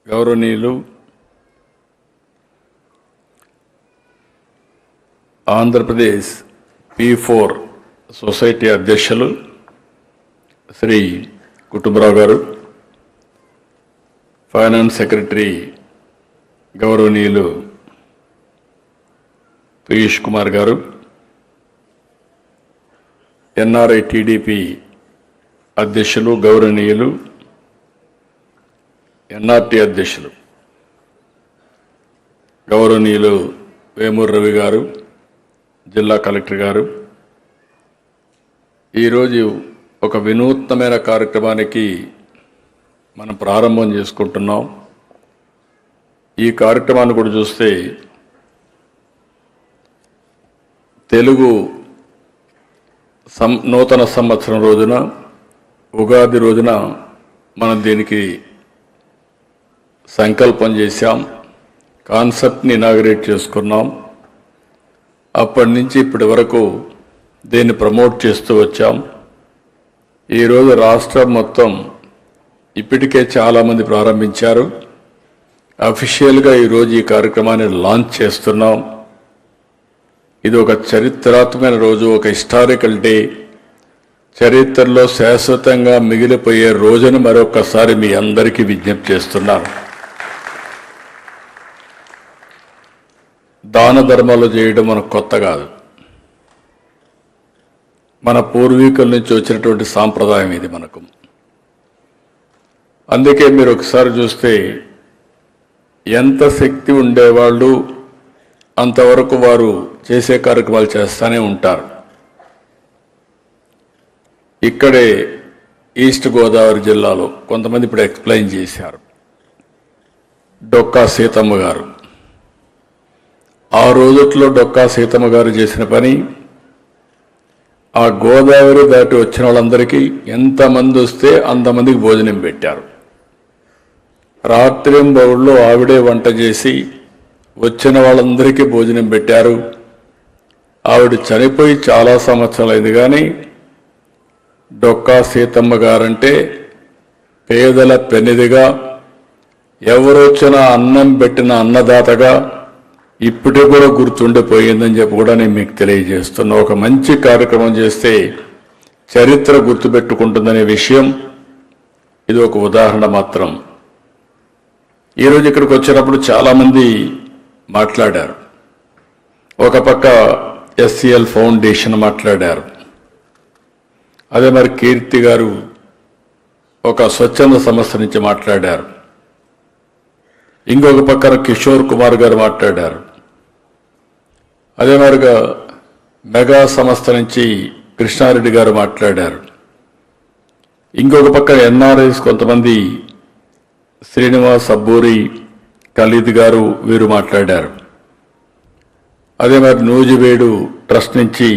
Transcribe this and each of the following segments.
గౌరవనీయులు Andhra Pradesh P4 society అధ్యక్షులు శ్రీ కుటుంబరావు గారు, ఫైనాన్స్ సెక్రటరీ గౌరవనీయులు పీయూష్ కుమార్ గారు, NRI TDP అధ్యక్షులు గౌరవనీయులు NRT అధ్యక్షులు గౌరవనీయులు వేమూరు రవి గారు, జిల్లా కలెక్టర్ గారు, ఈరోజు ఒక వినూత్నమైన కార్యక్రమానికి మనం ప్రారంభం చేసుకుంటున్నాం. ఈ కార్యక్రమాన్ని కూడా చూస్తే తెలుగు నూతన సంవత్సరం రోజున, ఉగాది రోజున మనం దీనికి సంకల్పం చేశాం, కాన్సెప్ట్ని ఇనాగరేట్ చేసుకున్నాం. అప్పటి నుంచి ఇప్పటి వరకు దీన్ని ప్రమోట్ చేస్తూ వచ్చాం. ఈరోజు రాష్ట్రం మొత్తం ఇప్పటికే చాలామంది ప్రారంభించారు. అఫీషియల్గా ఈరోజు ఈ కార్యక్రమాన్ని లాంచ్ చేస్తున్నాం. ఇది ఒక చరిత్రాత్మకమైన రోజు, ఒక హిస్టారికల్ డే, చరిత్రలో శాశ్వతంగా మిగిలిపోయే రోజును మరొకసారి మీ అందరికీ విజ్ఞప్తి చేస్తున్నాను. దాన ధర్మాలు చేయడం మనకు కొత్త కాదు, మన పూర్వీకుల నుంచి వచ్చినటువంటి సాంప్రదాయం ఇది మనకు. అందుకే మీరు ఒకసారి చూస్తే ఎంత శక్తి ఉండేవాళ్ళు అంతవరకు వారు చేసే కార్యక్రమాలు చేస్తూనే ఉంటారు. ఇక్కడే ఈస్ట్ గోదావరి జిల్లాలో కొంతమంది ఇప్పుడు ఎక్స్ప్లెయిన్ చేశారు. డొక్కా సీతమ్మ గారు, ఆ రోజుల్లో డొక్కా సీతమ్మ గారు చేసిన పని, ఆ గోదావరి దాటి వచ్చిన వాళ్ళందరికీ ఎంతమంది వస్తే అంతమందికి భోజనం పెట్టారు. రాత్రింబౌళ్ళు ఆవిడే వంట చేసి వచ్చిన వాళ్ళందరికీ భోజనం పెట్టారు. ఆవిడ చనిపోయి చాలా సంవత్సరాలైంది, కానీ డొక్కా సీతమ్మ గారంటే పేదల పెన్నిదిగా, ఎవరొచ్చినా అన్నం పెట్టిన అన్నదాతగా ఇప్పటికి కూడా గుర్తుండిపోయిందని చెప్పి కూడా నేను మీకు తెలియజేస్తున్నా. ఒక మంచి కార్యక్రమం చేస్తే చరిత్ర గుర్తుపెట్టుకుంటుందనే విషయం ఇది ఒక ఉదాహరణ మాత్రం. ఈరోజు ఇక్కడికి వచ్చినప్పుడు చాలామంది మాట్లాడారు. ఒక పక్క SCL ఫౌండేషన్ మాట్లాడారు, అదే మరి కీర్తి గారు ఒక స్వచ్ఛంద సంస్థ నుంచి మాట్లాడారు, ఇంకొక పక్కన కిషోర్ కుమార్ గారు మాట్లాడారు, అదే మరిగా మెగా సంస్థ నుంచి కృష్ణారెడ్డి గారు మాట్లాడారు, ఇంకొక పక్కన NRIs కొంతమంది శ్రీనివాస్ అబ్బూరి, ఖలీద్ గారు వీరు మాట్లాడారు, అదే మరి నూజివేడు ట్రస్ట్ నుంచి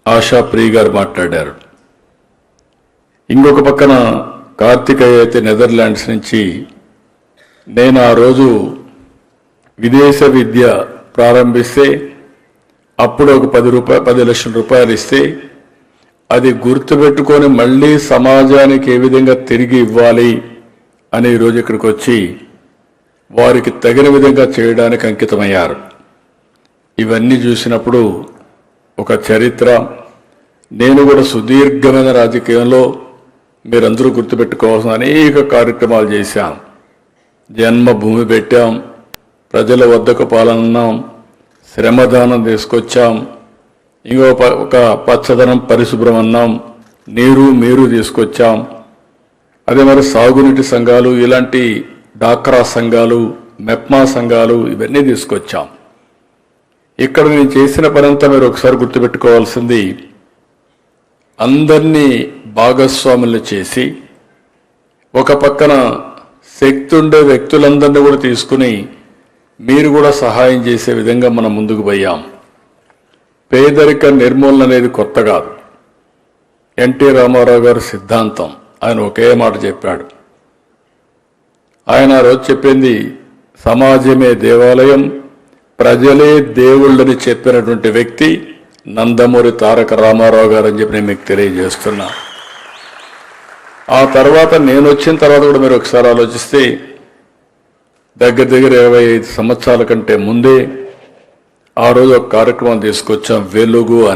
ఆశా ప్రియ గారు మాట్లాడారు, ఇంకొక పక్కన కార్తికేయ అయితే నెదర్లాండ్స్ నుంచి, నేను ఆ రోజు విదేశ విద్య ప్రారంభిస్తే అప్పుడు ఒక 10 లక్షల రూపాయలు ఇస్తే అది గుర్తుపెట్టుకొని మళ్ళీ సమాజానికి ఏ విధంగా తిరిగి ఇవ్వాలి అని ఈరోజు ఇక్కడికి వచ్చి వారికి తగిన విధంగా చేయడానికి అంకితమయ్యారు. ఇవన్నీ చూసినప్పుడు ఒక చరిత్ర. నేను కూడా సుదీర్ఘమైన రాజకీయంలో మీరందరూ గుర్తుపెట్టుకోవాల్సిన అనేక కార్యక్రమాలు చేశాం. జన్మభూమి పెట్టాం, ప్రజల వద్దకు పాలన్నాం, శ్రమదానం తీసుకొచ్చాం, ఒక పచ్చదనం పరిశుభ్రం అన్నాం, నీరు మీరు తీసుకొచ్చాం, అదే మరి సాగునీటి సంఘాలు, ఇలాంటి డాక్రా సంఘాలు, మెప్మా సంఘాలు, ఇవన్నీ తీసుకొచ్చాం. ఇక్కడ నేను చేసిన పనంతా మీరు ఒకసారి గుర్తుపెట్టుకోవాల్సింది, అందరినీ భాగస్వాములు చేసి ఒక పక్కన శక్తి ఉండే వ్యక్తులందరినీ కూడా తీసుకుని మీరు కూడా సహాయం చేసే విధంగా మనం ముందుకు పోయాం. పేదరిక నిర్మూలన అనేది కొత్త కాదు, ఎన్టీ రామారావు గారి సిద్ధాంతం. ఆయన ఒకే మాట చెప్పాడు. ఆయన ఆ రోజు చెప్పింది, సమాజమే దేవాలయం, ప్రజలే దేవుళ్ళని చెప్పినటువంటి వ్యక్తి నందమూరి తారక రామారావు గారు అని చెప్పి నేను మీకు తెలియజేస్తున్నా. ఆ తర్వాత నేను వచ్చిన తర్వాత కూడా మీరు ఒకసారి ఆలోచిస్తే దగ్గర 25 సంవత్సరాల కంటే ముందే ఆ రోజు ఒక కార్యక్రమం తీసుకొచ్చాం, వెలుగు అని.